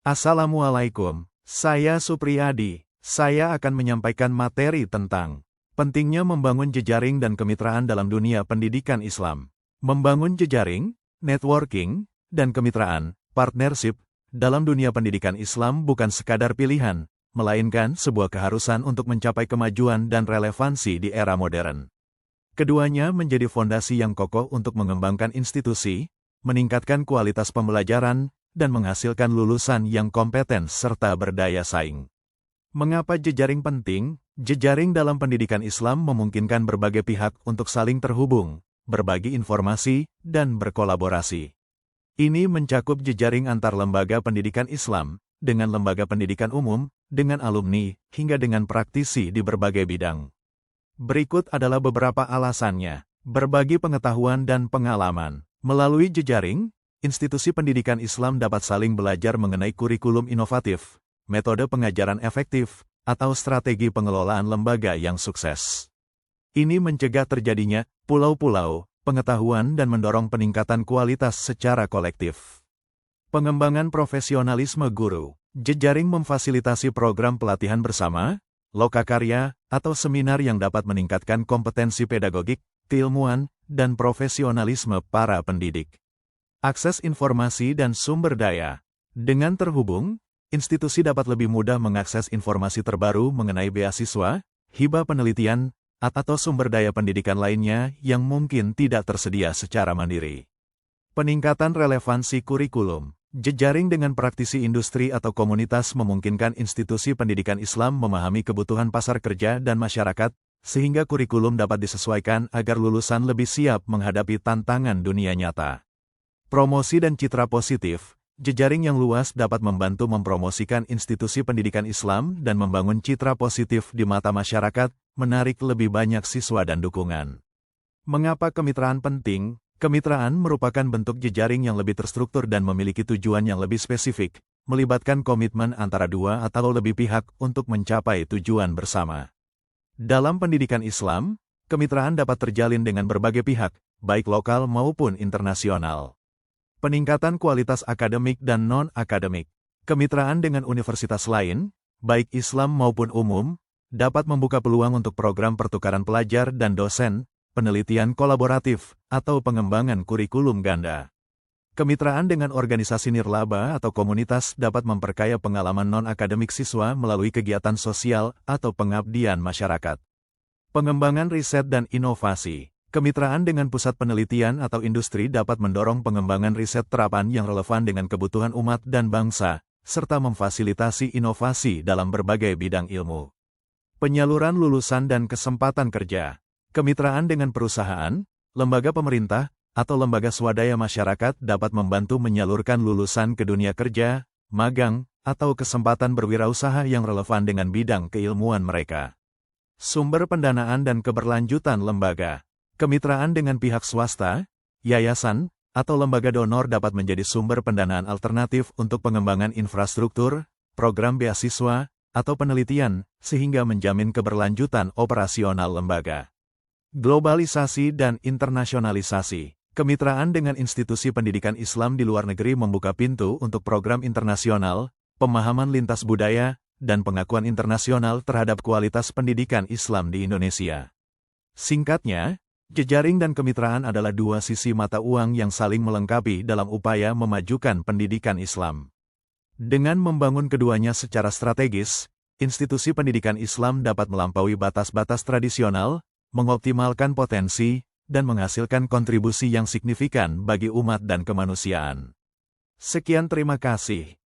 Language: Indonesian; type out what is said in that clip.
Assalamualaikum, saya Supriyadi. Saya akan menyampaikan materi tentang pentingnya membangun jejaring dan kemitraan dalam dunia pendidikan Islam. Membangun jejaring, networking, dan kemitraan, partnership, dalam dunia pendidikan Islam bukan sekadar pilihan, melainkan sebuah keharusan untuk mencapai kemajuan dan relevansi di era modern. Keduanya menjadi fondasi yang kokoh untuk mengembangkan institusi, meningkatkan kualitas pembelajaran, dan menghasilkan lulusan yang kompeten serta berdaya saing. Mengapa jejaring penting? Jejaring dalam pendidikan Islam memungkinkan berbagai pihak untuk saling terhubung, berbagi informasi, dan berkolaborasi. Ini mencakup jejaring antar lembaga pendidikan Islam, dengan lembaga pendidikan umum, dengan alumni, hingga dengan praktisi di berbagai bidang. Berikut adalah beberapa alasannya. Berbagi pengetahuan dan pengalaman. Melalui jejaring, institusi pendidikan Islam dapat saling belajar mengenai kurikulum inovatif, metode pengajaran efektif, atau strategi pengelolaan lembaga yang sukses. Ini mencegah terjadinya pulau-pulau pengetahuan dan mendorong peningkatan kualitas secara kolektif. Pengembangan profesionalisme guru. Jejaring memfasilitasi program pelatihan bersama, lokakarya, atau seminar yang dapat meningkatkan kompetensi pedagogik, keilmuan, dan profesionalisme para pendidik. Akses informasi dan sumber daya. Dengan terhubung, institusi dapat lebih mudah mengakses informasi terbaru mengenai beasiswa, hibah penelitian, atau sumber daya pendidikan lainnya yang mungkin tidak tersedia secara mandiri. Peningkatan relevansi kurikulum. Jejaring dengan praktisi industri atau komunitas memungkinkan institusi pendidikan Islam memahami kebutuhan pasar kerja dan masyarakat, sehingga kurikulum dapat disesuaikan agar lulusan lebih siap menghadapi tantangan dunia nyata. Promosi dan citra positif. Jejaring yang luas dapat membantu mempromosikan institusi pendidikan Islam dan membangun citra positif di mata masyarakat, menarik lebih banyak siswa dan dukungan. Mengapa kemitraan penting? Kemitraan merupakan bentuk jejaring yang lebih terstruktur dan memiliki tujuan yang lebih spesifik, melibatkan komitmen antara dua atau lebih pihak untuk mencapai tujuan bersama. Dalam pendidikan Islam, kemitraan dapat terjalin dengan berbagai pihak, baik lokal maupun internasional. Peningkatan kualitas akademik dan non-akademik. Kemitraan dengan universitas lain, baik Islam maupun umum, dapat membuka peluang untuk program pertukaran pelajar dan dosen, penelitian kolaboratif, atau pengembangan kurikulum ganda. Kemitraan dengan organisasi nirlaba atau komunitas dapat memperkaya pengalaman non-akademik siswa melalui kegiatan sosial atau pengabdian masyarakat. Pengembangan riset dan inovasi. Kemitraan dengan pusat penelitian atau industri dapat mendorong pengembangan riset terapan yang relevan dengan kebutuhan umat dan bangsa, serta memfasilitasi inovasi dalam berbagai bidang ilmu. Penyaluran lulusan dan kesempatan kerja. Kemitraan dengan perusahaan, lembaga pemerintah, atau lembaga swadaya masyarakat dapat membantu menyalurkan lulusan ke dunia kerja, magang, atau kesempatan berwirausaha yang relevan dengan bidang keilmuan mereka. Sumber pendanaan dan keberlanjutan lembaga. Kemitraan dengan pihak swasta, yayasan, atau lembaga donor dapat menjadi sumber pendanaan alternatif untuk pengembangan infrastruktur, program beasiswa, atau penelitian, sehingga menjamin keberlanjutan operasional lembaga. Globalisasi dan internasionalisasi. Kemitraan dengan institusi pendidikan Islam di luar negeri membuka pintu untuk program internasional, pemahaman lintas budaya, dan pengakuan internasional terhadap kualitas pendidikan Islam di Indonesia. Singkatnya, jejaring dan kemitraan adalah dua sisi mata uang yang saling melengkapi dalam upaya memajukan pendidikan Islam. Dengan membangun keduanya secara strategis, institusi pendidikan Islam dapat melampaui batas-batas tradisional, mengoptimalkan potensi, dan menghasilkan kontribusi yang signifikan bagi umat dan kemanusiaan. Sekian, terima kasih.